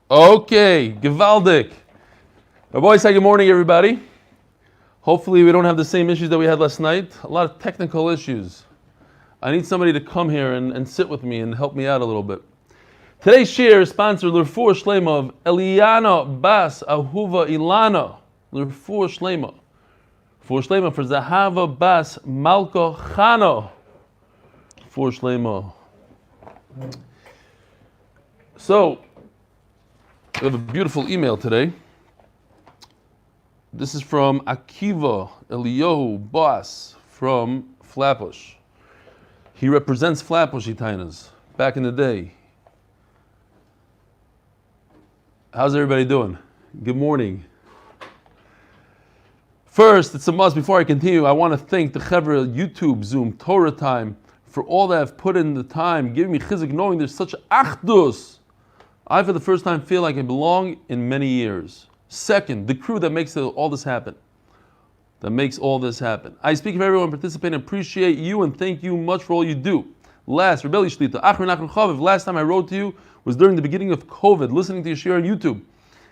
Okay, gewaldig. Rabbi say good morning, everybody. Hopefully we don't have the same issues that we had last night. A lot of technical issues. I need somebody to come here and sit with me and help me out a little bit. Today's shir is sponsored L'Refuah Shlema of Eliana Bas Ahuva Ilana. L'Refuah Shlema. L'Refuah Shlema for Zahava Bas Malka Chano. L'Refuah Shlema. So, we have a beautiful email today. This is from Akiva Eliyahu Bas from Flatbush. He represents Flatbush Itainas back in the day. How's everybody doing? Good morning. First, it's a must. Before I continue, I want to thank the Chevra YouTube, Zoom, Torah Time for all that have put in the time, giving me chizuk, knowing there's such achdus. I, for the first time, feel like I belong in many years. Second, the crew that makes all this happen. I speak of everyone participating, appreciate you, and thank you much for all you do. Last, Rebelli Shlita, last time I wrote to you was during the beginning of COVID, listening to your share on YouTube,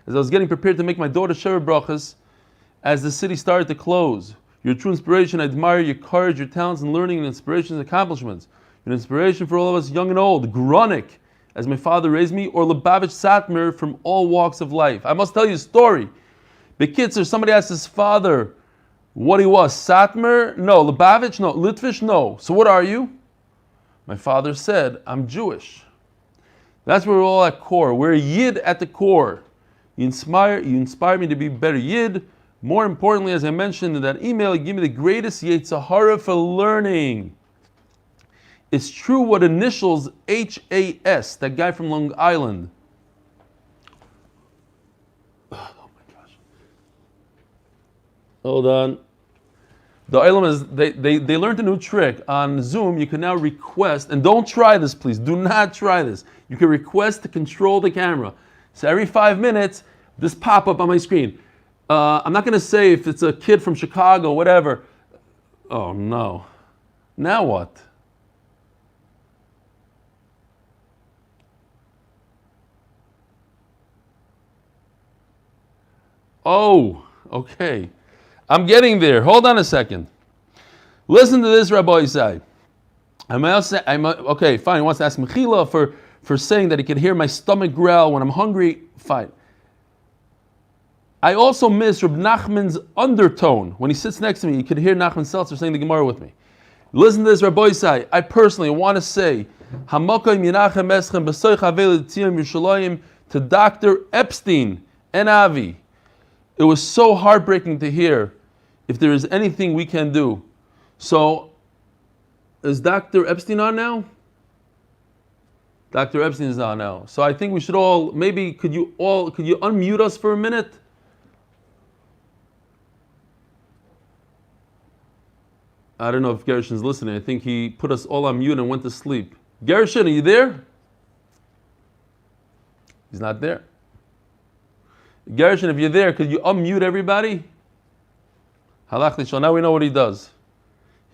as I was getting prepared to make my daughter Sheva brachas as the city started to close. You're a true inspiration. I admire your courage, your talents, and learning, and inspirations and accomplishments. You're an inspiration for all of us, young and old. Gronik, as my father raised me, or Lubavitch Satmar from all walks of life. I must tell you a story. Bekitzer, somebody asked his father what he was. Satmar? No. Lubavitch? No. Litvish? No. So what are you? My father said, I'm Jewish. That's where we're all at core. We're a Yid at the core. You inspire me to be better Yid. More importantly, as I mentioned in that email, you give me the greatest Yetzirah for learning. It's true what initials HAS, that guy from Long Island. Oh my gosh. Hold on. The Olam is, they learned a new trick. On Zoom, you can now request, and don't try this please, do not try this. You can request to control the camera. So every 5 minutes, this pop up on my screen. I'm not going to say if it's a kid from Chicago, whatever. Oh no. Now what? Oh, okay. I'm getting there. Hold on a second. Listen to this, Rabbi Isai. Okay, fine. He wants to ask Mechila for saying that he can hear my stomach growl when I'm hungry. Fine. I also miss Reb Nachman's undertone. When he sits next to me, you can hear Nachman Seltzer saying the Gemara with me. Listen to this, Rabbi Isai. I personally want to say, to Dr. Epstein and Avi. It was so heartbreaking to hear if there is anything we can do. So, is Dr. Epstein on now? Dr. Epstein is on now. So I think we should all, maybe could you unmute us for a minute? I don't know if Gershon's listening. I think he put us all on mute and went to sleep. Gershon, are you there? He's not there. Gershon, if you're there, could you unmute everybody? Halach lishon. Now we know what he does.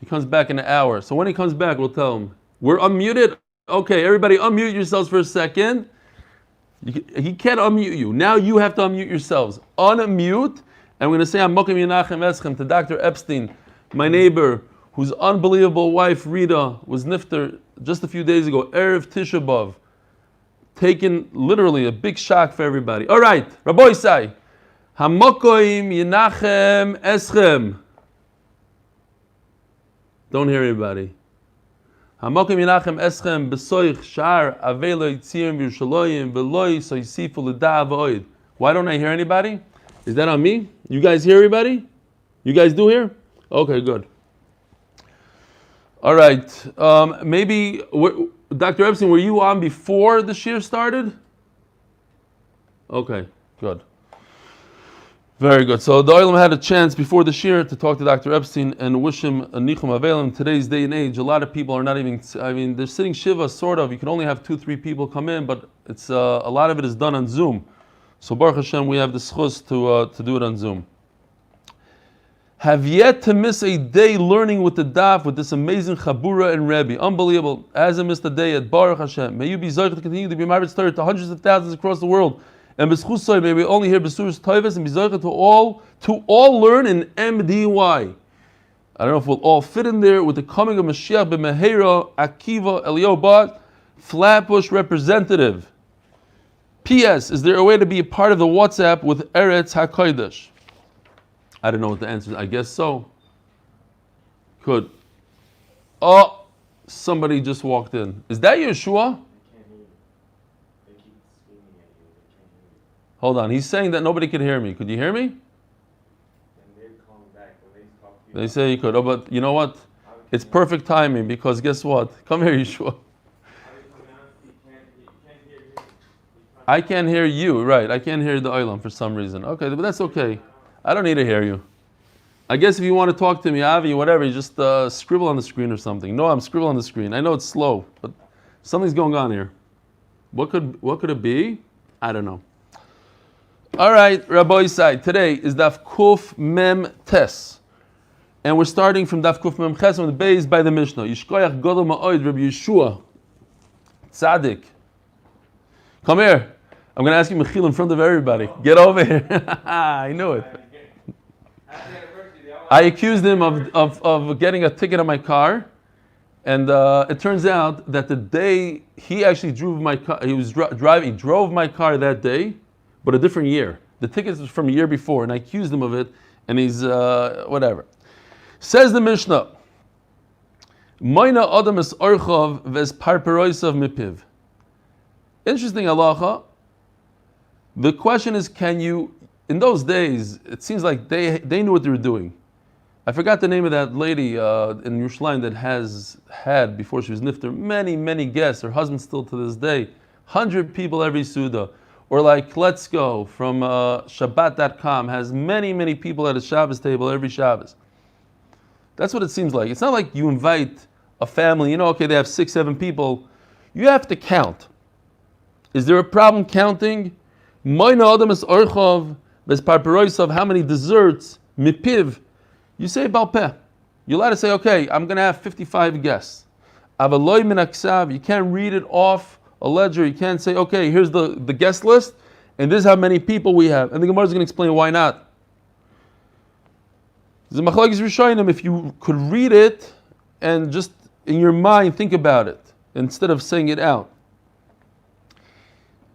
He comes back in an hour. So when he comes back, we'll tell him. We're unmuted? Okay, everybody unmute yourselves for a second. He can't unmute you. Now you have to unmute yourselves. Unmute. And we're going to say, I'm Mokim Yenachem Eschem to Dr. Epstein, my neighbor, whose unbelievable wife, Rita, was nifter just a few days ago, Erev Tisha B'Av. Taken literally a big shock for everybody. All right, Rabbi Isai. Hamokoim Yenachem Eschem. Don't hear anybody. Hamokoim Yenachem Eschem besoich shar avelo yitzim v'Yerushalayim v'loi soisifu l'da v'oid. Why don't I hear anybody? Is that on me? You guys hear everybody? You guys do hear? Okay, good. All right. Maybe Dr. Epstein, were you on before the shir started? Okay, good. Very good. So the Olam had a chance before the shir to talk to Dr. Epstein and wish him a nichum avelim. In today's day and age, a lot of people are not even, they're sitting shiva, sort of. You can only have 2-3 people come in, but it's a lot of it is done on Zoom. So Baruch Hashem, we have the schus to do it on Zoom. Have yet to miss a day learning with the daf with this amazing Chabura and Rebbe. Unbelievable. As I missed a day at Baruch Hashem. May you be zoich to continue to be married to hundreds of thousands across the world And b'schusay, may we only hear besuras toivas and bizoicha to all learn in MDY. I don't know if we'll all fit in there with the coming of Mashiach b'mehera Akiva Eliobat, Flatbush representative. P.S. Is there a way to be a part of the WhatsApp with Eretz HaKodesh? I don't know what the answer is. I guess so. Could. Oh, somebody just walked in. Is that Yeshua? Hold on. He's saying that nobody can hear me. Could you hear me? They say you could. Oh, but you know what? It's perfect timing because guess what? Come here, Yeshua. I can't hear you, right? I can't hear the Olam for some reason. Okay, but that's okay. I don't need to hear you. I guess if you want to talk to me, Avi, whatever, you just scribble on the screen or something. No, I'm scribbling on the screen. I know it's slow, but something's going on here. What could it be? I don't know. All right, Rabbi Isai, today is Daf Kuf Mem Tes. And we're starting from Daf Kuf Mem Ches on the base by the Mishnah. Yishkoyach Godel Ma'oid Rabbi Yeshua Tzaddik. Come here. I'm going to ask you Mechil in front of everybody. Get over here. I knew it. I accused him of getting a ticket on my car, and it turns out that the day he actually drove my car, he drove my car that day, but a different year. The ticket was from a year before, and I accused him of it, and he's whatever. Says the Mishnah, Moina Adam es Orchav ves Parperoisav Mipiv. Interesting halacha. The question is, can you, in those days, it seems like they knew what they were doing. I forgot the name of that lady in Yerushalayim that has had, before she was nifter, many guests. Her husband still to this day. 100 people every Suda. Or like Let's Go from Shabbat.com has many people at a Shabbos table every Shabbos. That's what it seems like. It's not like you invite a family, okay, they have 6-7 people. You have to count. Is there a problem counting? Moina Adam es Orchav ves Parperoisav, how many desserts, mipiv. You say Balpeh. You're allowed to say, okay, I'm going to have 55 guests. Avaloi min aksav, you can't read it off a ledger. You can't say, okay, here's the guest list, and this is how many people we have. And the Gemara is going to explain why not. The Machlokes Rishonim, if you could read it and just in your mind think about it instead of saying it out.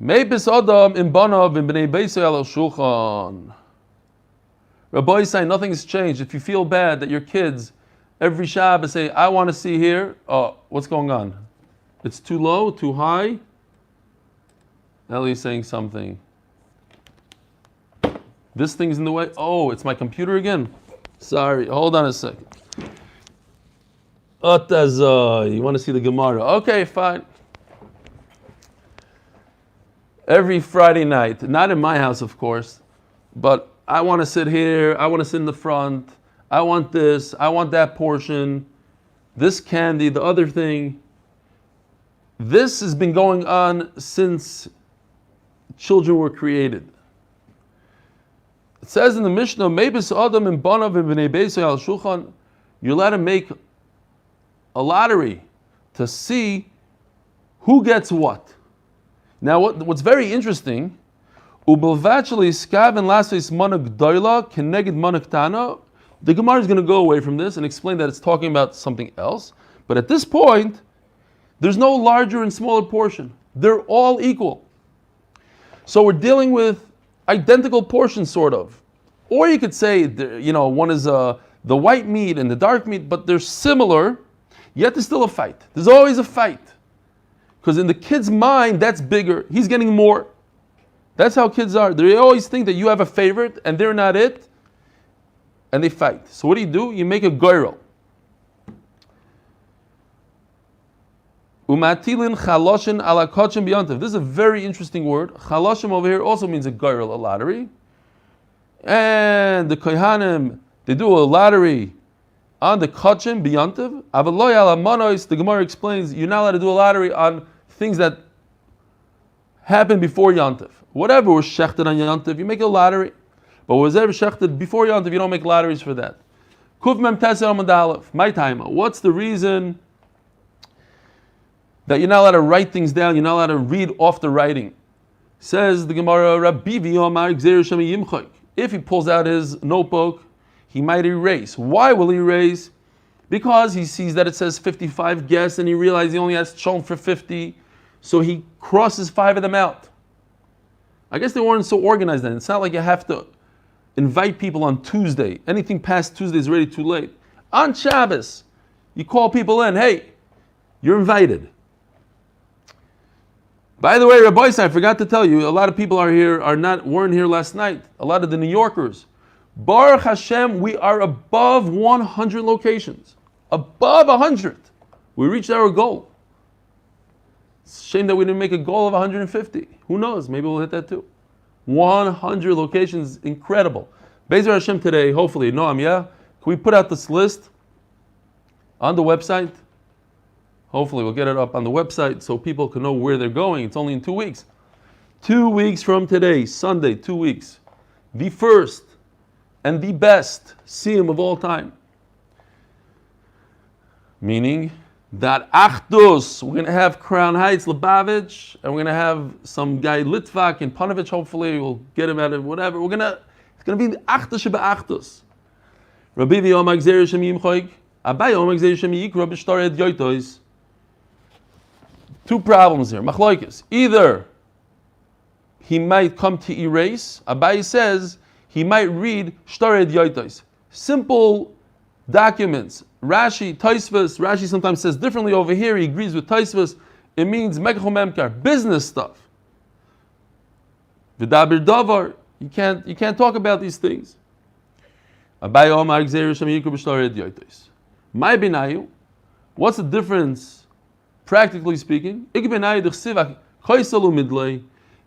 Meibis Adam in Banav in Bnei Beisay al Shulchan. Rabbi say nothing has changed. If you feel bad that your kids every Shabbos say, I want to see here, what's going on? It's too low, too high? Eli's saying something. This thing's in the way. Oh, it's my computer again. Sorry, hold on a second. You want to see the Gemara? Okay, fine. Every Friday night, not in my house, of course, but I want to sit here, I want to sit in the front, I want this, I want that portion, this candy, the other thing. This has been going on since children were created. It says in the Mishnah, Meibis Adam and Banav and Bnei Beisay al Shulchan, you're allowed to make a lottery to see who gets what. Now, what's very interesting, the Gemara is going to go away from this and explain that it's talking about something else. But at this point, there's no larger and smaller portion. They're all equal. So we're dealing with identical portions, sort of. Or you could say, one is the white meat and the dark meat, but they're similar, yet there's still a fight. There's always a fight. Because in the kid's mind, that's bigger. He's getting more. That's how kids are. They always think that you have a favorite and they're not it. And they fight. So what do? You make a goyrel. Umatilin chaloshin ala kachim biyantiv. This is a very interesting word. Chaloshim over here also means a goyrel, a lottery. And the kohanim, they do a lottery on the kachim biyantiv. Avaloy ala manois, the Gemara explains, you're not allowed to do a lottery on things that happen before Yantiv. Whatever was shechted on Yantiv, you make a lottery. But whatever shechted before Yantiv, you don't make lotteries for that. Kuf mem teser amud aleph. My time. What's the reason that you're not allowed to write things down? You're not allowed to read off the writing. Says the Gemara, Rabbi V'yomar Gzeir Shem Yimchok. If he pulls out his notebook, he might erase. Why will he erase? Because he sees that it says 55 guests and he realizes he only has shown for 50, so he crosses 5 of them out. I guess they weren't so organized then. It's not like you have to invite people on Tuesday. Anything past Tuesday is already too late. On Shabbos, you call people in, hey, you're invited. By the way, Rabbi, I forgot to tell you, a lot of people weren't here last night. A lot of the New Yorkers. Baruch Hashem, we are above 100 locations. Above 100. We reached our goal. It's a shame that we didn't make a goal of 150. Who knows? Maybe we'll hit that too. 100 locations, incredible. Be'ezer Hashem today, hopefully, Noam, yeah? Can we put out this list on the website? Hopefully we'll get it up on the website so people can know where they're going. It's only in 2 weeks. 2 weeks from today, Sunday, 2 weeks. The first and the best siyum of all time. Meaning that Achdus, we're going to have Crown Heights, Lubavitch, and we're going to have some guy Litvak in Panovich, hopefully. We'll get him out of whatever. It's going to be the Achdus Sheba Achdus. Rabbi V'yomar Gzeir Shem Yimchok, Abai Yomar Gzeir Shem Yikra B'shtared Yoitois. Two problems here. Machlokes. Either he might come to erase. Abai says he might read Shtared Yoitois. Simple documents. Rashi, Tosfos. Rashi sometimes says differently over here. He agrees with Tosfos. It means Mekach Memkar, business stuff. V'daber davar. You can't talk about these things. Abai Omar Gzeir Shem Yikra B'shtared Yoitois. My binayu. What's the difference? Practically speaking,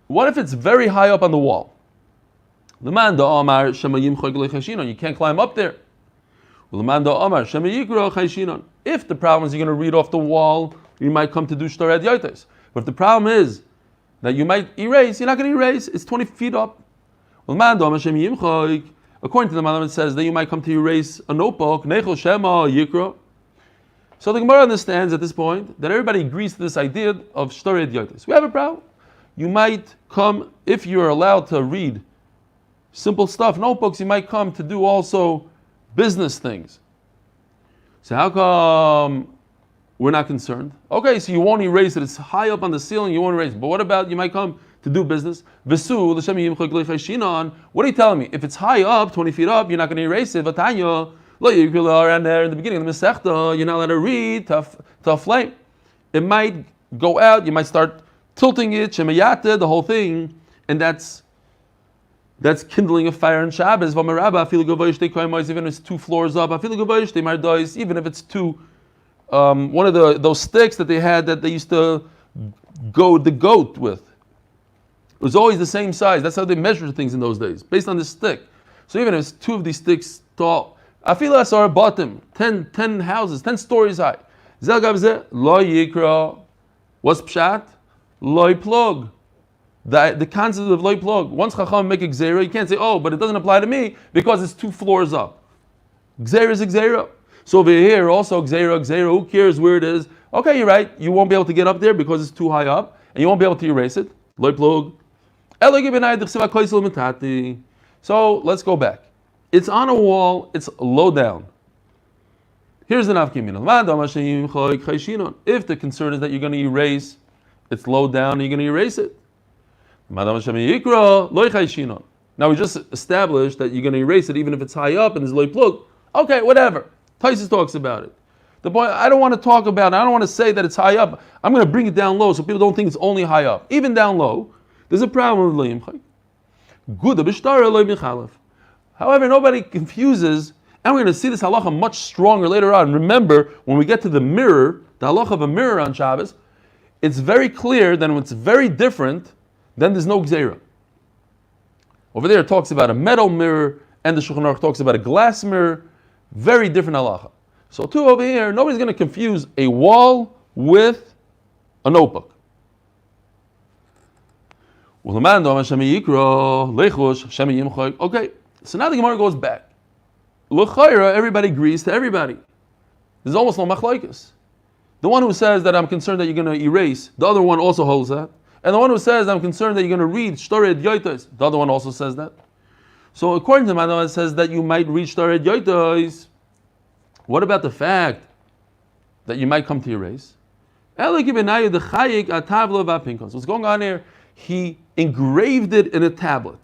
what if it's very high up on the wall? You can't climb up there. If the problem is you're going to read off the wall, you might come to do shtared yotes. But if the problem is that you might erase, you're not going to erase, it's 20 feet up. According to the Malam, it says that you might come to erase a notebook. So the Gemara understands at this point that everybody agrees to this idea of shtared yotes. We have a problem. You might come, if you're allowed to read simple stuff, notebooks, you might come to do also business things. So how come we're not concerned? Okay, so you won't erase it. It's high up on the ceiling, you won't erase it. But what about you might come to do business? What are you telling me? If it's high up, 20 feet up, you're not going to erase it. Around there in the beginning of the Masechta, you're not allowed to read to a flame. It might go out, you might start tilting it, shemayate, the whole thing, and that's kindling a fire on Shabbos. Even if it's 2 floors up, even if it's one of those sticks that they had that they used to goad the goat with. It was always the same size. That's how they measured things in those days, based on the stick. So even if it's 2 of these sticks tall, Afila Asar bottom, 10 houses, 10 stories high. Zelgavze, lo yikra. What's pshat? Lo plug. The concept of lo plug. Once Chacham make a gzera, you can't say, oh, but it doesn't apply to me because it's 2 floors up. Gzera is a gzera. So over here, also gzera, who cares where it is? Okay, you're right. You won't be able to get up there because it's too high up, and you won't be able to erase it. Lo plug. So let's go back. It's on a wall, it's low down. Here's the nafkamina. If the concern is that you're going to erase, it's low down and you're going to erase it. Now we just established that you're going to erase it even if it's high up and there's low plug. Okay, whatever. Taisus talks about it. The point, I don't want to talk about it. I don't want to say that it's high up. I'm going to bring it down low so people don't think it's only high up. Even down low, there's a problem with loyim. Good. However, nobody confuses, and we're going to see this halacha much stronger later on. Remember, when we get to the mirror, the halacha of a mirror on Shabbos, it's very clear that when it's very different, then there's no gzeira. Over there it talks about a metal mirror, and the Shulchan Aruch talks about a glass mirror. Very different halacha. So too over here, nobody's going to confuse a wall with a notebook. Okay. So now the Gemara goes back. L'chayra, everybody agrees to everybody. There's almost no machlokes. The one who says that I'm concerned that you're going to erase, the other one also holds that. And the one who says, I'm concerned that you're going to read Shtored Yoitos, the other one also says that. So according to Manama, it says that you might read Shtored Yoitos. What about the fact that you might come to erase? What's going on here? He engraved it in a tablet.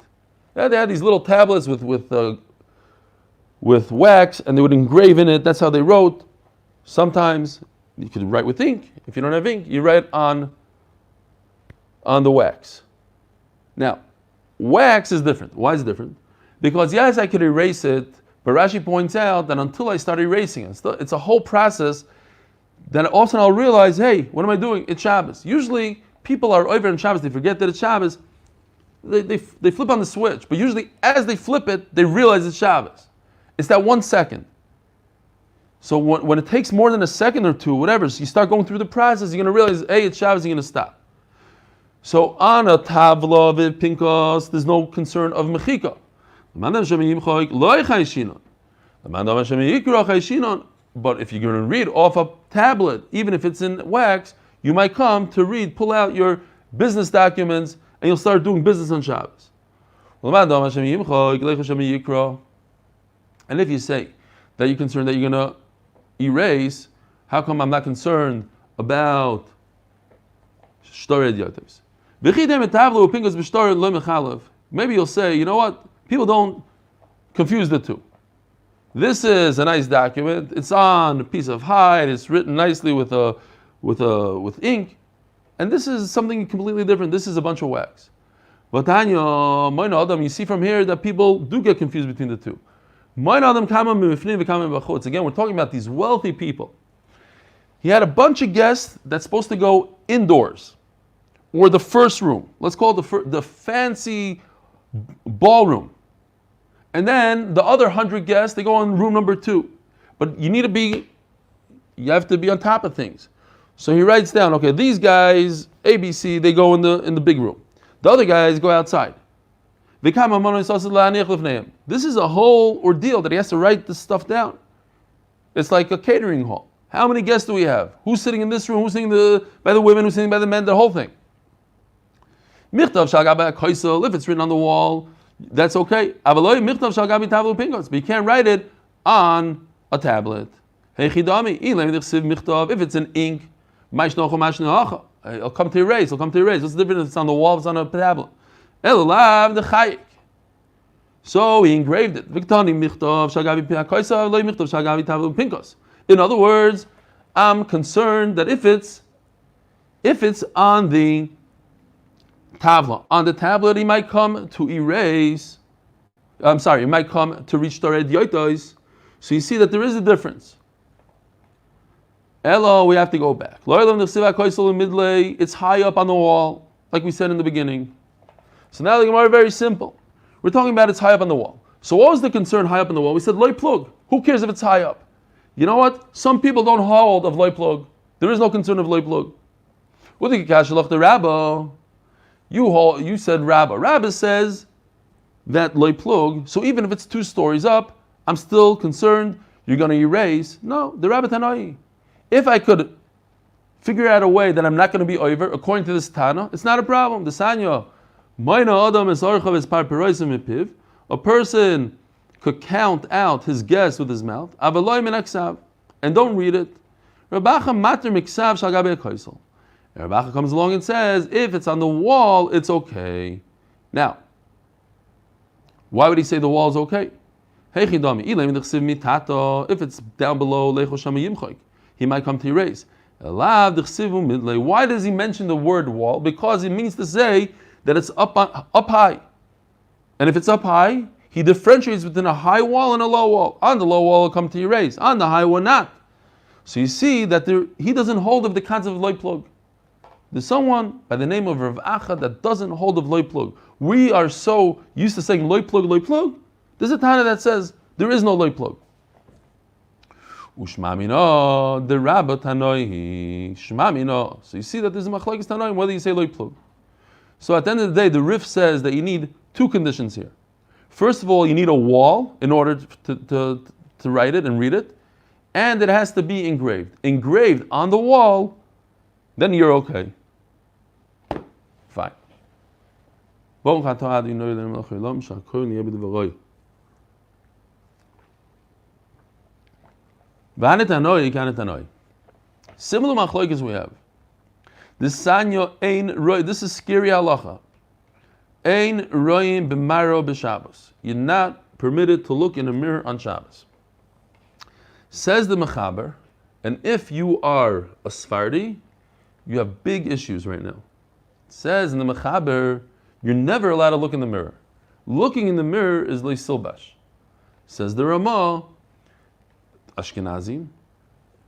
They had these little tablets with wax, and they would engrave in it. That's how they wrote. Sometimes you could write with ink. If you don't have ink, you write on the wax. Now, wax is different. Why is it different? Because yes, I could erase it, but Rashi points out that until I start erasing it, it's a whole process. Then all of a sudden I'll realize, hey, what am I doing? It's Shabbos. Usually people are over on Shabbos, they forget that it's Shabbos. They flip on the switch, but usually as they flip it, they realize it's Shabbos. It's that 1 second. So when it takes more than a second or two, whatever, so you start going through the process, you're going to realize, hey, it's Shabbos, you're going to stop. So on a tavla of pinkas, there's no concern of mechika. But if you're going to read off a tablet, even if it's in wax, you might come to pull out your business documents, and you'll start doing business on Shabbos. And if you say that you're concerned that you're going to erase, how come I'm not concerned about Shtored Yotos? Maybe you'll say, you know what? People don't confuse the two. This is a nice document. It's on a piece of hide. It's written nicely with ink, and this is something completely different. This is a bunch of wax. But you see from here that people do get confused between the two. Again, we're talking about these wealthy people. He had a bunch of guests that's supposed to go indoors, or the first room. Let's call it the fancy ballroom. And then the other 100 guests, they go in room number 2. But you have to be on top of things. So he writes down, okay, these guys, ABC, they go in the big room. The other guys go outside. This is a whole ordeal that he has to write this stuff down. It's like a catering hall. How many guests do we have? Who's sitting in this room? Who's sitting by the women? Who's sitting by the men? The whole thing. If it's written on the wall, that's okay. But you can't write it on a tablet. If it's in ink, I'll come to erase. What's the difference if it's on the wall, if it's on a tablet? So he engraved it. In other words, I'm concerned that if it's on the tavla, on the tablet, he might come to erase. He might come to reach Shtored Yotos. So you see that there is a difference. Elo, we have to go back. It's high up on the wall, like we said in the beginning. So now the Gemara is very simple. We're talking about it's high up on the wall. So what was the concern high up on the wall? We said loy plug. Who cares if it's high up? You know what? Some people don't hold of loy plug. There is no concern of loy plug. The rabba. You said rabba. Rabba says that loy plug. So even if it's 2 stories up, I'm still concerned you're going to erase. No, the rabba tanai. If I could figure out a way that I'm not going to be over, according to this Tana, it's not a problem. The Sanya, a person could count out his guess with his mouth, and don't read it. Rabbacha comes along and says, if it's on the wall, it's okay. Now, why would he say the wall is okay? If it's down below, he might come to erase. Why does he mention the word wall? Because it means to say that it's up high. And if it's up high, he differentiates between a high wall and a low wall. On the low wall, he'll come to erase. On the high one, not. So you see that he doesn't hold of the concept of loy plug. There's someone by the name of Rav Acha that doesn't hold of loy plug. We are so used to saying loy plug, loy plug. There's a Tana that says there is no loy plug. Ushmamino, the Rabba Tanoi, Shmamino. So you see that there's a machlokes Tanoim whether you say loy plug. So at the end of the day, the Rif says that you need 2 conditions here. First of all, you need a wall in order to write it and read it, and it has to be engraved. Engraved on the wall, then you're okay. Similar machloikes we have. This sanyo ein roy. This is scary halacha. Ein royim b'maro b'Shabbos. You're not permitted to look in a mirror on Shabbos. Says the Mechaber, and if you are a Sephardi, you have big issues right now. It says in the Mechaber, you're never allowed to look in the mirror. Looking in the mirror is leisilbash. Says the Ramah, Ashkenazim,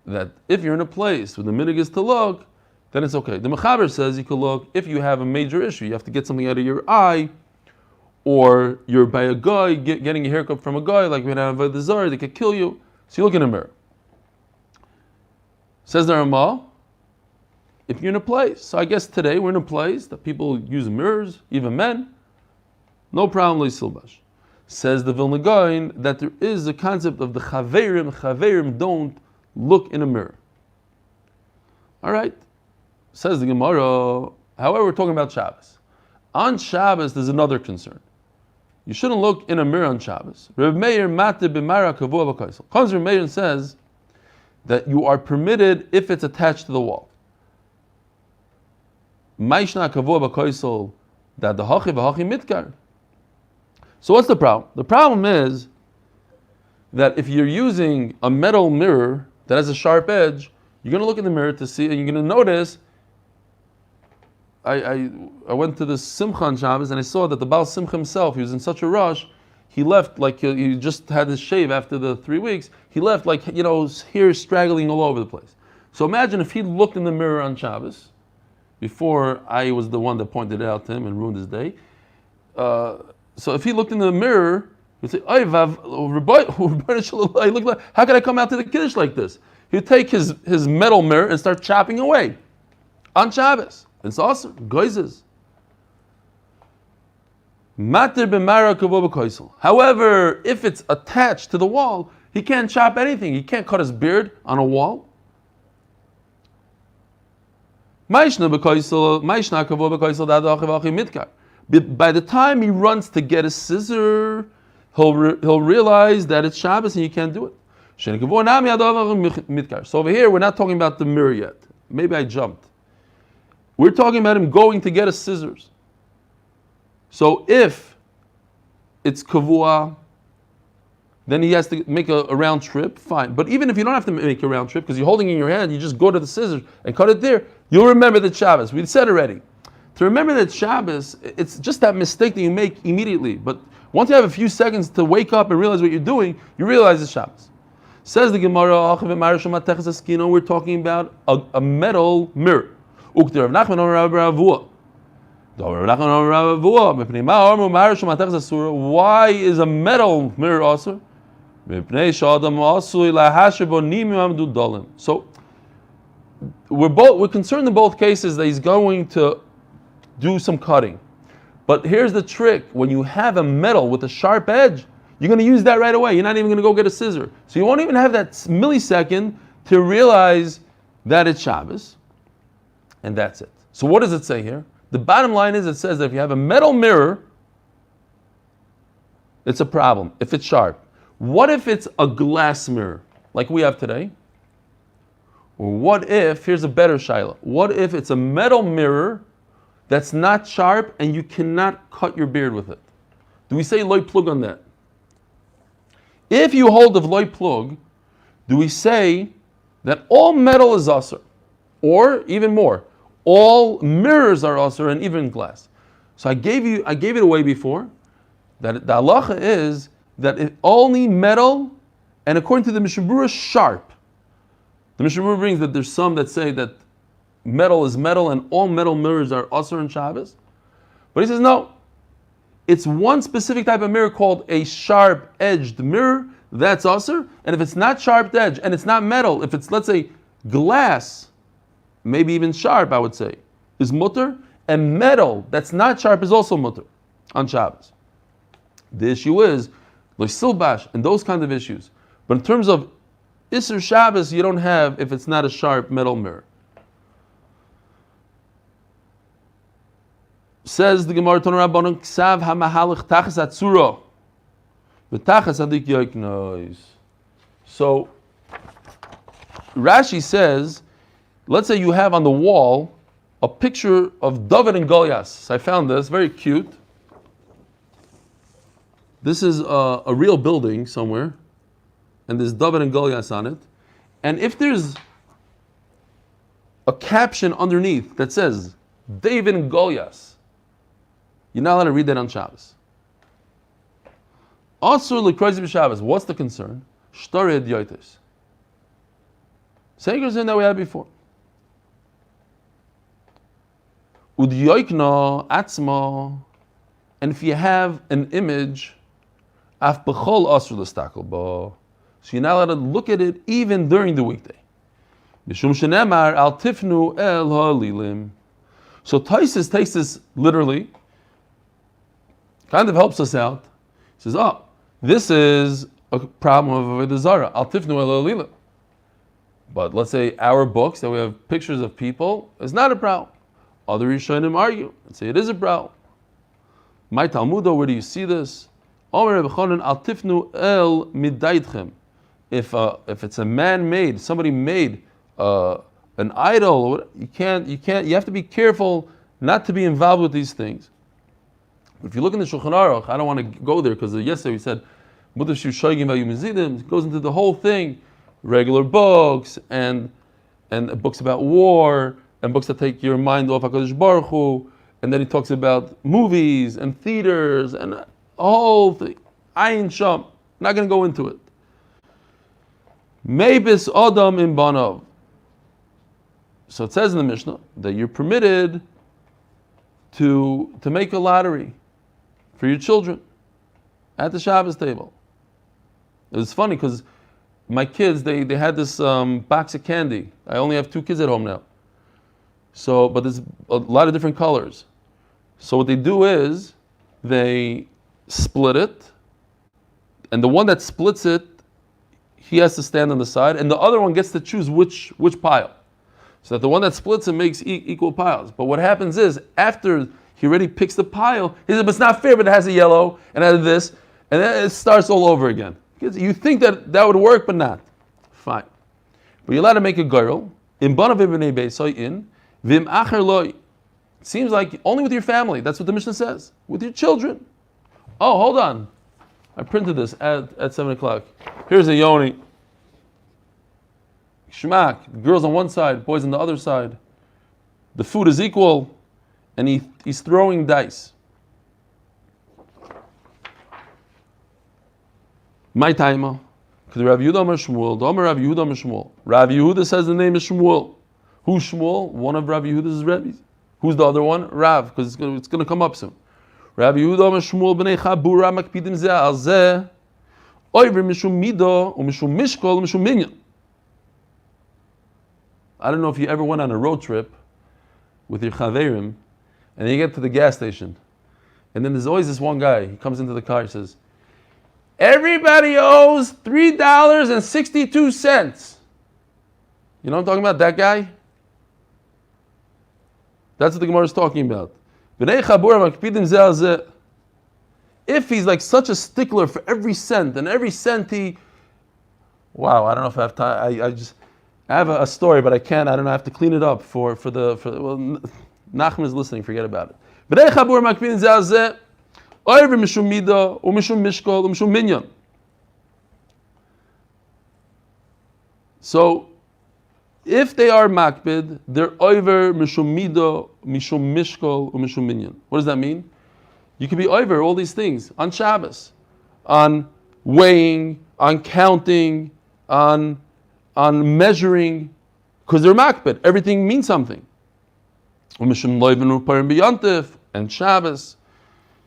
that if you're in a place where the minhag is to look, then it's okay. The Mechaber says you can look if you have a major issue. You have to get something out of your eye, or you're by a guy getting a haircut from a guy, like when I have a desire, they could kill you. So you look in a mirror. Says the Ramah, if you're in a place, so I guess today we're in a place that people use mirrors, even men, no problem, leisilbash. Says the Vilna Gaon that there is a concept of the chaverim don't look in a mirror. All right. Says the Gemara, however, we're talking about Shabbos. On Shabbos, there's another concern. You shouldn't look in a mirror on Shabbos. Reb Meir mateh b'mara kavua b'kaisel. Comes Reb Meir and says that you are permitted if it's attached to the wall. Maishna kavua b'kaisel that the hachi v'hachi mitkar. So what's the problem? The problem is that if you're using a metal mirror that has a sharp edge, you're going to look in the mirror to see, and you're going to notice. I went to the Simcha on Shabbos and I saw that the Baal Simcha himself, he was in such a rush, he left like he just had his shave after the 3 weeks. He left like, his hair straggling all over the place. So imagine if he looked in the mirror on Shabbos, before I was the one that pointed it out to him and ruined his day. So if he looked in the mirror, he'd say, how could I come out to the Kiddush like this? He'd take his metal mirror and start chopping away on Shabbos. It's awesome. Goizes. However, if it's attached to the wall, he can't chop anything. He can't cut his beard on a wall. By the time he runs to get a scissor, he'll realize that it's Shabbos and you can't do it. So over here, we're not talking about the mirror yet. Maybe I jumped. We're talking about him going to get his scissors. So if it's kavua, then he has to make a round trip, fine. But even if you don't have to make a round trip, because you're holding it in your hand, you just go to the scissors and cut it there, you'll remember that Shabbos. We said already. To remember that Shabbos, it's just that mistake that you make immediately. But once you have a few seconds to wake up and realize what you're doing, you realize it's Shabbos. Says the Gemara, we're talking about a metal mirror. Why is a metal mirror also? So we're concerned in both cases that he's going to do some cutting. But here's the trick: when you have a metal with a sharp edge, you're going to use that right away. You're not even going to go get a scissor. So you won't even have that millisecond to realize that it's Shabbos. And that's it. So what does it say here? The bottom line is, it says that if you have a metal mirror, it's a problem, if it's sharp. What if it's a glass mirror, like we have today? Or what if, here's a better shaila, what if it's a metal mirror that's not sharp and you cannot cut your beard with it? Do we say loy plug on that? If you hold of loy plug, do we say that all metal is asur? Or even more, all mirrors are asur, and even glass. So I gave it away before, that the halacha is that it only metal, and according to the Mishnah Berurah, sharp. The Mishnah Berurah brings that there's some that say that metal is metal and all metal mirrors are asur in Shabbos. But he says no. It's one specific type of mirror called a sharp-edged mirror, that's asur. And if it's not sharp-edged and it's not metal, if it's, let's say, glass, maybe even sharp, I would say, is mutter, and metal that's not sharp is also mutter on Shabbos. The issue is silbash and those kind of issues. But in terms of Isser Shabbos, you don't have if it's not a sharp metal mirror. Says the Gemara Ton Rabbanon Ksav HaMahalach Tachas Atzura V'Tachas Adik Yoiknois. So Rashi says, let's say you have on the wall a picture of David and Goliath. So I found this, very cute. This is a real building somewhere, and there's David and Goliath on it. And if there's a caption underneath that says David and Goliath, you're not allowed to read that on Shabbos. Also, l'kroiz b'Shabbos. What's the concern? Shtori edyotis. Same concern that we had before. Udyoikna atzma. And if you have an image, af b'chol asur l'stakel bo. So you're not allowed to look at it even during the weekday. Mishum shenemar al tifnu el ha'lilim. So Taisus takes this literally, kind of helps us out. He says, oh, this is a problem of Avodah Zarah. Al tifnu el ha'lilim. But let's say our books that we have pictures of people is not a problem. Other Rishonim argue and say it is a problem. My Talmudo, where do you see this? Omer Rebbe Chonon al tifnu el midaitchem. If it's a man-made, somebody made an idol, you have to be careful not to be involved with these things. If you look in the Shulchan Aruch, I don't want to go there because yesterday we said it goes into the whole thing, regular books and books about war and books that take your mind off HaKadosh Baruch Hu, and then he talks about movies and theaters and a whole thing. Ayin Sham, not going to go into it. Meibis Adam in Banav. So it says in the Mishnah that you're permitted to make a lottery for your children at the Shabbos table. It was funny because my kids, they had this box of candy. I only have 2 kids at home now. So, but there's a lot of different colors. So what they do is they split it, and the one that splits it, he has to stand on the side, and the other one gets to choose which pile. So that the one that splits it makes equal piles. But what happens is, after he already picks the pile, he says, but it's not fair, but it has a yellow, and it has this, and then it starts all over again. Because you think that would work, but not. Fine. But you're allowed to make a girl, in Banav ibnei Beisoyin, Vim acher loy. It seems like only with your family. That's what the Mishnah says. With your children. Oh, hold on. I printed this at 7 o'clock. Here's a yoni. Shmak. Girls on one side, boys on the other side. The food is equal, and he's throwing dice. My timer. Because Rav Yehuda Amar Shmuel. Domer Rav Yehuda Amar Shmuel. Rav Yehuda says the name is Shmuel. Who's Shmuel? One of Rav Yehuda's rabbis. Who's the other one? Rav, because it's going to come up soon. Rav Yehuda Amar Shmuel b'nei Chabura makpidim zeh al zeh oiver mishum mido u'mishum mishkol u'mishum minyan. I don't know if you ever went on a road trip with your chaverim, and then you get to the gas station, and then there's always this one guy. He comes into the car. He says, "Everybody owes $3.62." You know what I'm talking about? That guy. That's what the Gemara is talking about. If he's like such a stickler for every cent, and every cent wow, I don't know if I have time. I have a story, but I can't. I don't know. I have to clean it up for well, Nachman is listening. Forget about it. So, if they are makbid, they're over mishum mido, mishum mishkol, mishum minyan. What does that mean? You can be over all these things on Shabbos, on weighing, on counting, on measuring, because they're makbid. Everything means something. Mishum loivenu parim biyantif and Shabbos.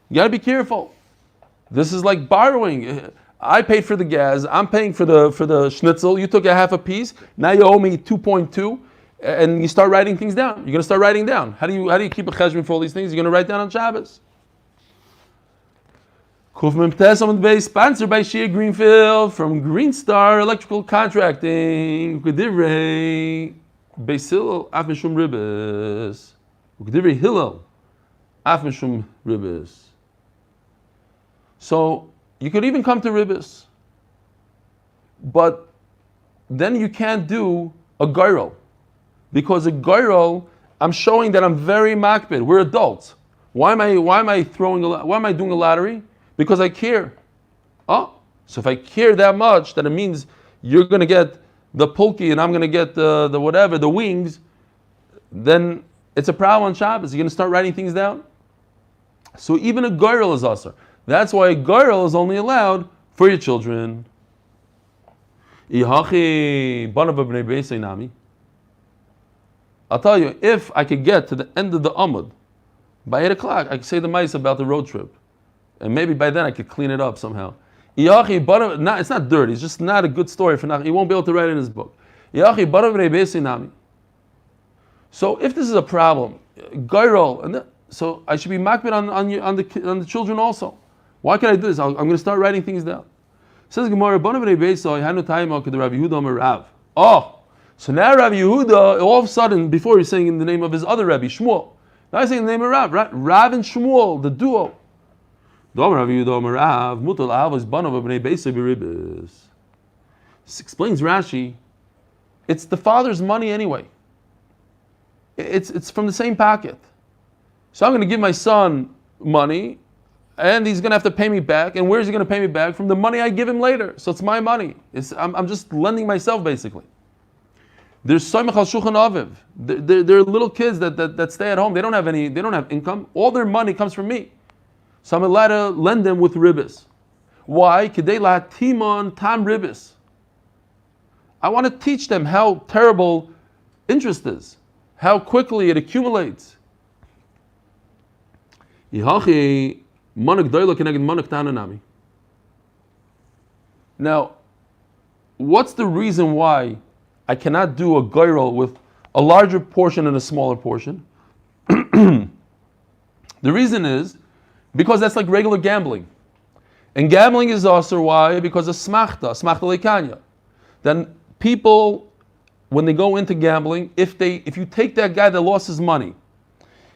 You got to be careful. This is like borrowing. I paid for the gas. I'm paying for the schnitzel. You took a half a piece. Now you owe me 2.2, and you start writing things down. You're going to start writing down. How do you keep a cheshbon for all these things? You're going to write down on Shabbos. Kuf Memtes on the base, sponsored by Shia Greenfield from Green Star Electrical Contracting. Ukedivrei Beis Hillel af mishum ribes. Ukedivrei Hillel af mishum ribis. So you could even come to ribis, but then you can't do a goyrel, because a goyrel, I'm showing that I'm very makbid. We're adults. Why am I doing a lottery? Because I care. Oh, so if I care that much, then it means you're going to get the pulki and I'm going to get the wings, then it's a problem on Shabbos. You're going to start writing things down. So even a goyrel is asur. That's why a goyrel is only allowed for your children. I'll tell you, if I could get to the end of the Amud by 8 o'clock, I could say the mice about the road trip. And maybe by then I could clean it up somehow. It's not dirty, it's just not a good story for Nach. He won't be able to write it in his book. So if this is a problem, Gairol, so I should be makbid on the children also. Why can I do this? I'm going to start writing things down. Says Gemara, oh, so now Rabbi Yehuda, all of a sudden, before he's saying in the name of his other Rabbi, Shmuel. Now he's saying the name of Rav, right? Rav and Shmuel, the duo. This explains Rashi. It's the father's money anyway. It's from the same pocket. So I'm going to give my son money, and he's going to have to pay me back. And where's he going to pay me back? From the money I give him later. So it's my money. I'm just lending myself, basically. There's Soymech al Shulchan Aviv. They're little kids that stay at home. They don't have income. All their money comes from me. So I'm allowed to lend them with ribbis. Why? Kedei latimon tam ribbis. I want to teach them how terrible interest is, how quickly it accumulates. Now, what's the reason why I cannot do a goyrel with a larger portion and a smaller portion? The reason is because that's like regular gambling. And gambling is also why? Because of smachta lekanya. Then people, when they go into gambling, if you take that guy that lost his money,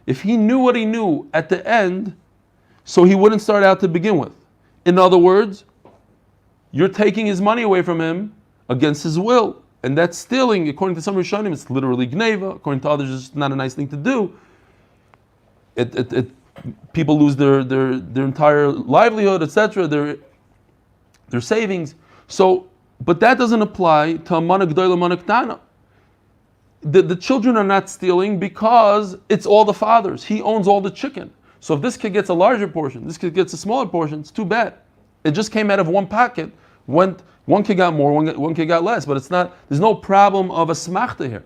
if he knew what he knew at the end, so he wouldn't start out to begin with. In other words, you're taking his money away from him against his will. And that's stealing. According to some Rishonim, it's literally gneva. According to others, it's not a nice thing to do. People lose their entire livelihood, etc., their savings. So, but that doesn't apply to a mana gdoila, mana ktana. The children are not stealing because it's all the father's. He owns all the chicken. So if this kid gets a larger portion, this kid gets a smaller portion, it's too bad. It just came out of one pocket. One kid got more, one kid got less, but it's not. There's no problem of a smachta here.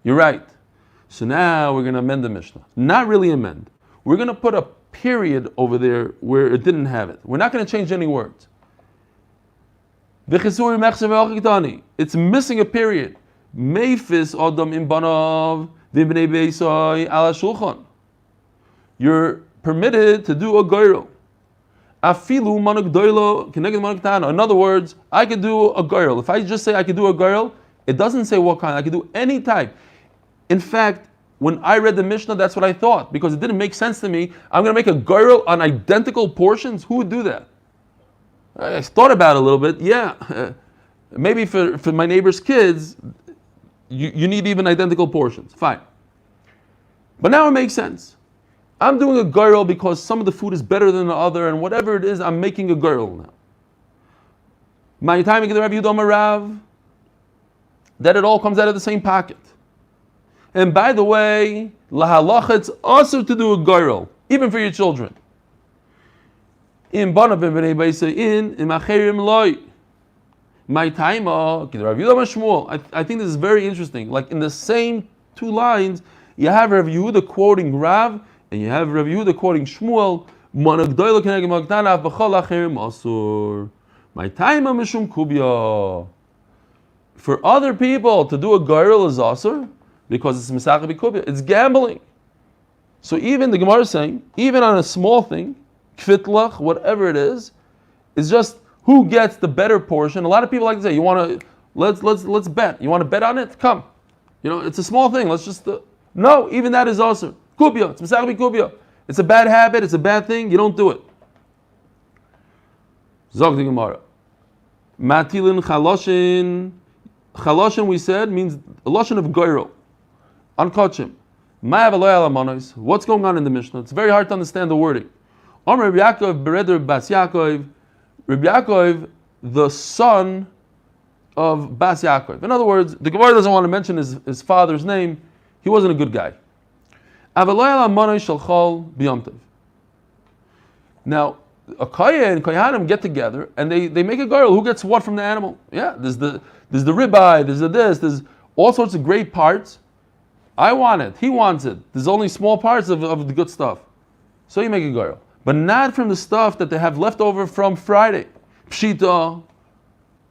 You're right. So now we're going to amend the Mishnah. Not really amend. We're going to put a period over there where it didn't have it. We're not going to change any words. It's missing a period. You're permitted to do a goyrel. In other words, I could do a goyrel. If I just say I could do a goyrel, it doesn't say what kind. I could do any type. In fact, when I read the Mishnah, that's what I thought, because it didn't make sense to me. I'm going to make a goyrel on identical portions? Who would do that? I thought about it a little bit. Yeah, maybe for my neighbor's kids, you need even identical portions. Fine. But now it makes sense. I'm doing a goyrel because some of the food is better than the other, and whatever it is, I'm making a goyrel now. My time in the Rabbi Yudom Rav, that it all comes out of the same pocket. And by the way, lahalacha, it's also to do a goyrel, even for your children. In Banavim b'nei Beisa in Acherim loy. My time, Rabbi Yehuda Shmuel. I think this is very interesting. Like in the same two lines, you have Rabbi Yehuda quoting Rav, and you have Rabbi Yehuda quoting Shmuel. My time mishum kubya. For other people to do a goyrel is asur because it's misachah b'kubya. It's gambling. So even the Gemara is saying, even on a small thing, kvitlach, whatever it is, it's just who gets the better portion. A lot of people like to say, "You want to let's bet. You want to bet on it? Come, It's a small thing. Let's just no. Even that is also kubya. It's misachbi kubya. It's a bad habit. It's a bad thing. You don't do it. Zog the Gemara. Matilin chaloshin. Chaloshin, we said, means a loshin of goyro. Unkachim. What's going on in the Mishnah? It's very hard to understand the wording. Rabbi Yaakov bereder Bas Yaakov. Rabbi Yaakov, the son of Bas Yaakov. In other words, the Gemara doesn't want to mention his father's name. He wasn't a good guy. Now, a Kaya and Kohanim get together and they make a girl who gets what from the animal. Yeah, there's the ribeye, there's all sorts of great parts. I want it, he wants it. There's only small parts of the good stuff. So you make a girl. But not from the stuff that they have left over from Friday. Pshita.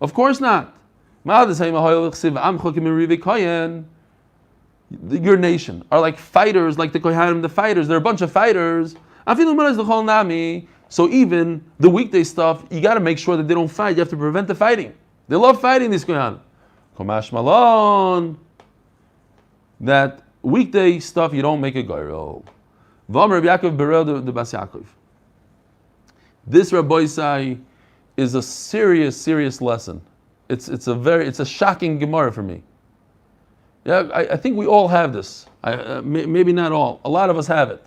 Of course not. Your nation are like fighters, like the Kohanim, the fighters. They're a bunch of fighters. So even the weekday stuff, you got to make sure that they don't fight. You have to prevent the fighting. They love fighting, these Kohanim. Komash Malon. That weekday stuff, you don't make a girl. This Rabbi Isai is a serious lesson. It's a shocking Gemara for me. Yeah, I think we all have this. Maybe not all. A lot of us have it.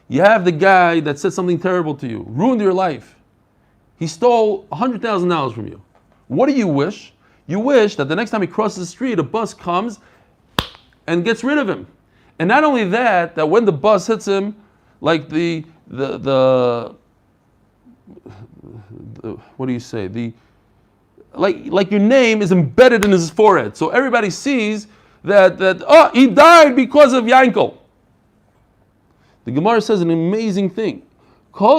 You have the guy that said something terrible to you, ruined your life. He stole $100,000 from you. What do you wish? You wish that the next time he crosses the street, a bus comes and gets rid of him. And not only that when the bus hits him, like the what do you say? Like your name is embedded in his forehead. So everybody sees that he died because of Yankel. The Gemara says an amazing thing. If you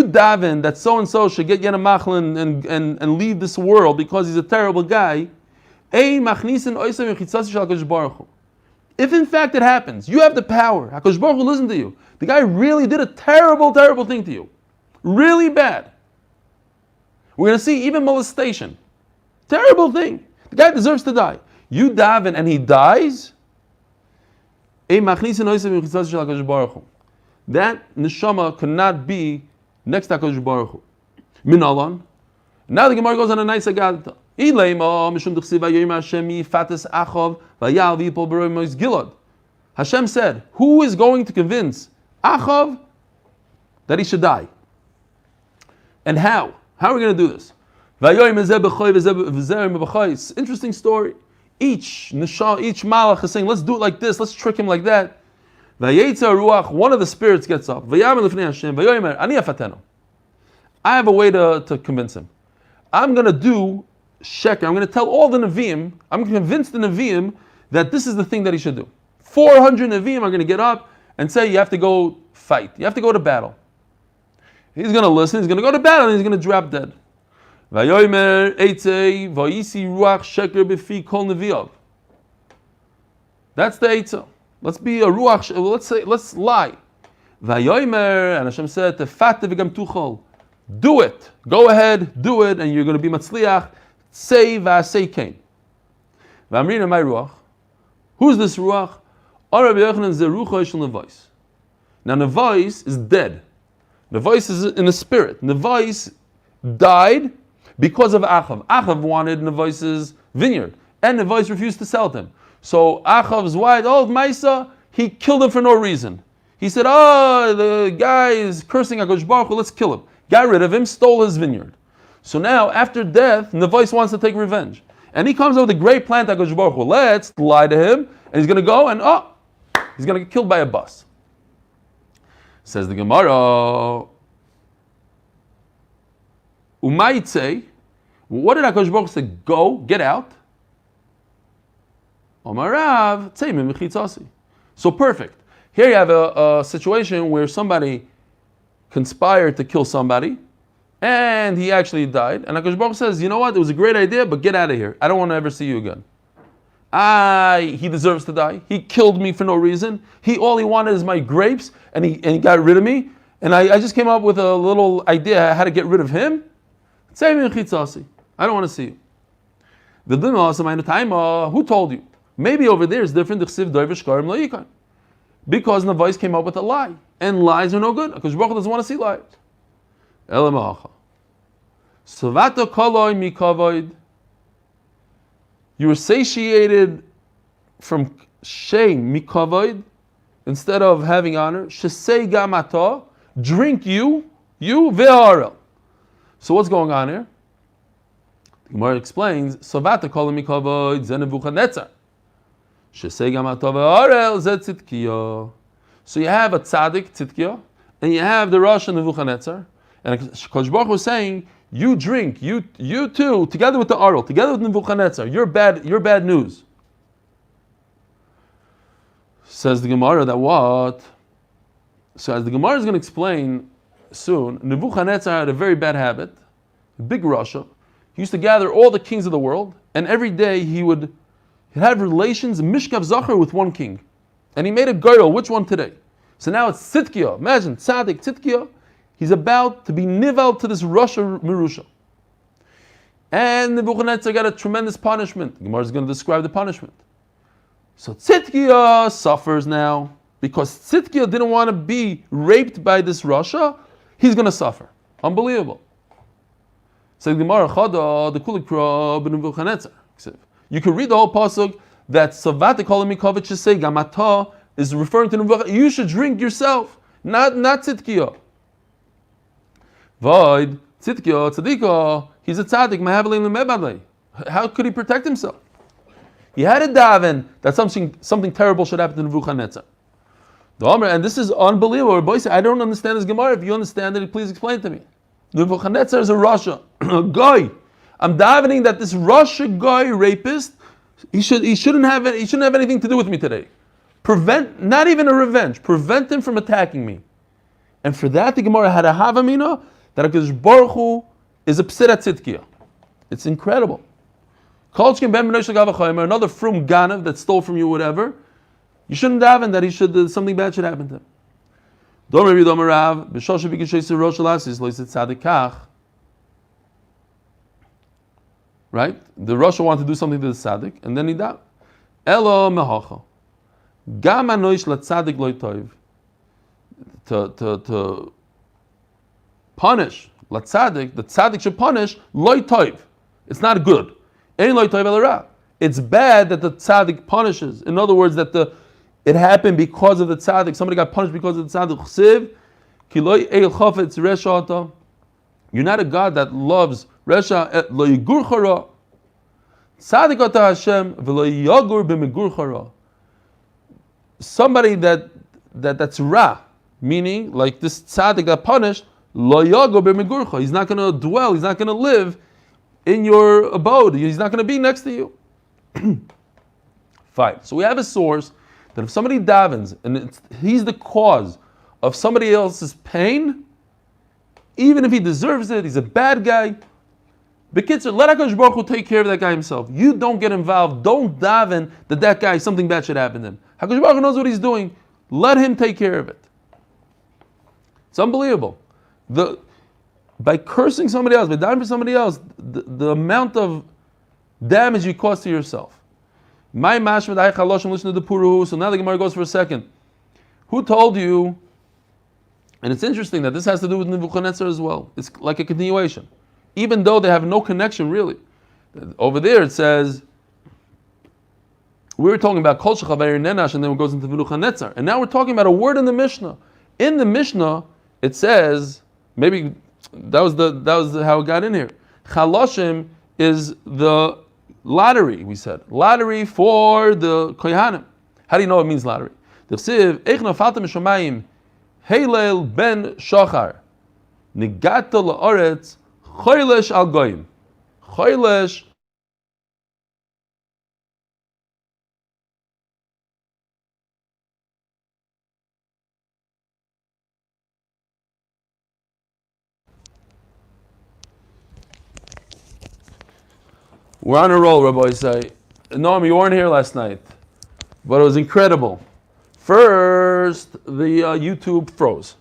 daven that so and so should get Yana Machlin and leave this world because he's a terrible guy, if in fact it happens, you have the power, HaKadosh Baruch Hu listen to you. The guy really did a terrible thing to you. Really bad. We're going to see even molestation. Terrible thing. The guy deserves to die. You daven and he dies. That neshama cannot be next to HaKadosh Baruch Hu. Minalan. Now the Gemara goes on a nice agad. Hashem said, who is going to convince Achav that he should die? And how? How are we going to do this? Interesting story. Each malach is saying, let's do it like this, let's trick him like that. One of the spirits gets up. I have a way to convince him. I'm going to do sheker. I'm going to tell all the Nevi'im, I'm going to convince the Nevi'im that this is the thing that he should do. 400 Nevi'im are going to get up and say, you have to go fight. You have to go to battle. He's going to listen, he's going to go to battle, and he's going to drop dead. That's the Eitzah. Let's be a ruach, let's lie. And Hashem said, do it. Go ahead, do it, and you're going to be matzliach. Say v'asei kain. V'amrina my ruach. Who's this ruach? Now Nevais is dead. Nevais is in the spirit. Nevais died because of Achav. Achav wanted Nevais's vineyard, and Nevais refused to sell it to him. So Achav's wife, Maisa, he killed him for no reason. He said, the guy is cursing HaKadosh Baruch Hu, let's kill him. Got rid of him, stole his vineyard. So now, after death, Nevais wants to take revenge. And he comes up with a great plan to HaKadosh Baruch Hu. Let's lie to him, and he's going to go and, he's going to get killed by a bus. Says the Gemara, Umayitze, what did HaKadosh Baruch Hu say? Go, get out. Omarav, tzei michitzasi. So perfect. Here you have a situation where somebody conspired to kill somebody, and he actually died. And HaKadosh Baruch Hu says, you know what? It was a great idea, but get out of here. I don't want to ever see you again. He deserves to die. He killed me for no reason. All he wanted is my grapes, and he got rid of me. And I just came up with a little idea how to get rid of him. I don't want to see you. Who told you? Maybe over there is different. Because the voice came up with a lie. And lies are no good. Because Baruch Hu doesn't want to see lies. You were satiated from shame, mikavoid, instead of having honor. Shesei gamata, drink you ve'arel. So what's going on here? The Gemara explains, Savata kol mikavoid ze Nebuchadnezzar. Shesei gamata ve'arel ze tzidkiya. So you have a tzaddik, tzidkiya, and you have the Rosh Nebuchadnezzar. And Kodesh Baruch was saying, you drink, you too, together with the Arel, together with Nebuchadnezzar, you're bad news. Says the Gemara that what? So as the Gemara is going to explain soon, Nebuchadnezzar had a very bad habit, a big Russia. He used to gather all the kings of the world, and every day he'd have relations, mishkav zachar, with one king. And he made a girl, which one today? So now it's Tzidkiya. Imagine, tzaddik, Tzidkiya. He's about to be nivel to this Russia Merusha. And Nebuchadnezzar got a tremendous punishment. The Gemara is going to describe the punishment. So Tzidkiya suffers now. Because Tzidkiya didn't want to be raped by this Russia, he's going to suffer. Unbelievable. So the Gemara, Chada, the Kulikra, Nebuchadnezzar. You can read the whole pasuk that Savate Kolamikovic say Gamata is referring to Nebuchadnezzar. You should drink yourself, not Tzidkiya. Void, Tzidkiya, Tzadika, he's a tzaddik, how could he protect himself? He had a daven that something terrible should happen to Nebuchadnezzar. And this is unbelievable. Boy, I don't understand this Gemara. If you understand it, please explain to me. Nebuchadnezzar is a Russia, a guy. I'm davening that this Russia guy, rapist, he shouldn't have anything to do with me today. Not even a revenge, prevent him from attacking me. And for that, the Gemara had a havamina that HaKadosh Baruch Hu is a psira tzidkiya. It's incredible. Another frum ganav that stole from you, whatever. You shouldn't daven that something bad should happen to him. Right? The Russia wanted to do something to the tzaddik, and then he died. Elo mehacha. Gam anoish la tzaddik loy toiv. To punish la tzaddik, the tzaddik should punish loy toiv. It's not good. Ein loy toiv el ra. It's bad that the tzaddik punishes. In other words, that it happened because of the tzaddik. Somebody got punished because of the tzaddik. Chsiv ki loy eil chafetz resha. You're not a God that loves resha lo yigur chara. Tzaddik ata Hashem v'lo yagur b'migur chara. Somebody that's ra, meaning like this tzaddik got punished, lo yagur b'migur. He's not going to dwell. He's not going to live in your abode. He's not going to be next to you. Fine. So we have a source that if somebody davens and he's the cause of somebody else's pain, even if he deserves it, he's a bad guy. B'kitzur, let HaKadosh Baruch Hu take care of that guy himself. You don't get involved. Don't daven that guy, something bad should happen to him. HaKadosh Baruch Hu knows what he's doing. Let him take care of it. It's unbelievable. By cursing somebody else, by diving for somebody else, the amount of damage you cause to yourself. So now the Gemara goes for a second. Who told you? And it's interesting that this has to do with Nebuchadnezzar as well. It's like a continuation. Even though they have no connection really. Over there it says, we were talking about Kol Shechavar Nenash, and then it goes into Nebuchadnezzar. And now we're talking about a word in the Mishnah. In the Mishnah, it says, maybe that was how it got in here. Chaloshim is the lottery, we said. Lottery for the Kohanim. How do you know it means lottery? T'chsiv, Eich nafalta mishamayim, Heilel ben Shachar, Nigata la'aretz, Choylesh al goyim. Choylesh. We're on a roll, Rabbi say. Noam, you weren't here last night, but it was incredible. First, the YouTube froze.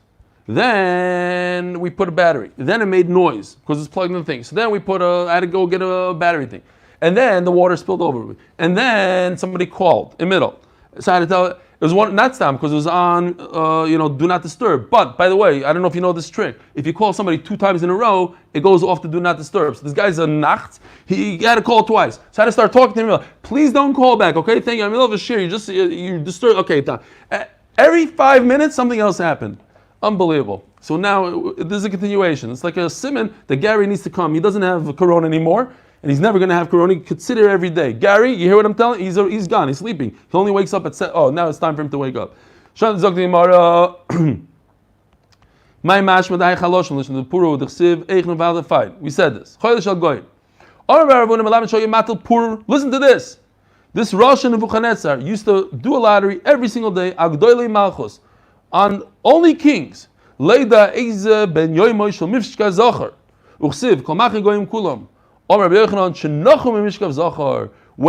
Then we put a battery. Then it made noise because it's plugged in the thing. So then I had to go get a battery thing. And then the water spilled over. And then somebody called in the middle. So I had to tell it was one, not stam, because it was on, do not disturb. But, by the way, I don't know if you know this trick. If you call somebody 2 times in a row, it goes off to do not disturb. So this guy's a nacht, he had to call twice. So I had to start talking to him, please don't call back, okay? Thank you, I'm in the middle of a shir, you disturb, okay, every 5 minutes, something else happened. Unbelievable. So now, this is a continuation. It's like a simon that Gary needs to come. He doesn't have corona anymore, and he's never going to have corona. He could sit here every day. Gary, you hear what I'm telling you? He's gone. He's sleeping. He only wakes up at now it's time for him to wake up. My we said this. Listen to this. This Rosh Nebuchadnezzar used to do a lottery every single day. On only kings. When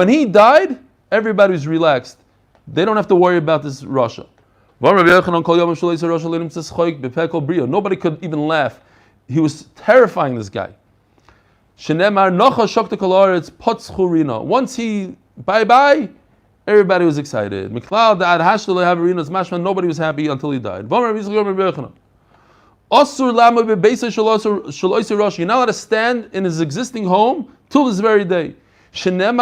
he died, everybody was relaxed. They don't have to worry about this Russia. Nobody could even laugh. He was terrifying, this guy. Once he bye-bye, everybody was excited. Nobody was happy until he died. You're not allowed to stand in his existing home till this very day. There's going to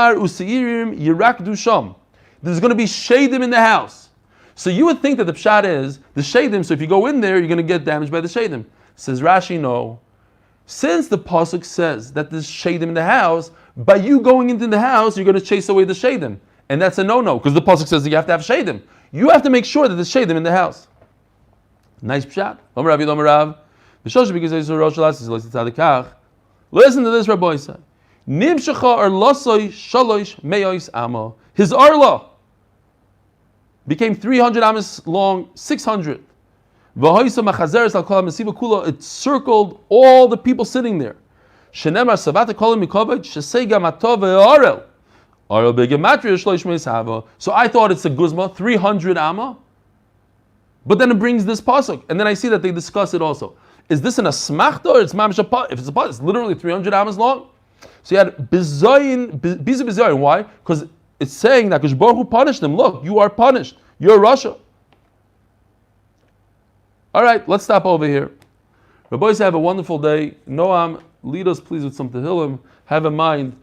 be shadim in the house. So you would think that the pshat is the shadim, so if you go in there, you're going to get damaged by the shadim. Says Rashi, no. Since the pasuk says that there's shadim in the house, by you going into the house, you're going to chase away the shadim. And that's a no-no, because the pasuk says that you have to have shadim. You have to make sure that there's shadim in the house. Nice pshat. Listen to this, Rabbi said. His arla became 300 amas long, 600. It circled all the people sitting there. So I thought it's a guzma, 300 amma. But then it brings this pasuk, and then I see that they discuss it also. Is this an asmachta or it's mamish? If it's a pasuk, it's literally 300 amas long. So you had bizayin. Why? Because it's saying that Baruch Hu punished them. Look, you are punished. You're Russia. All right, let's stop over here. Rabbi, have a wonderful day. Noam, lead us please with some tehillim. Have in mind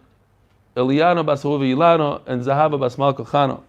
Eliana bas Ilana and Zahava bas Malka Chana.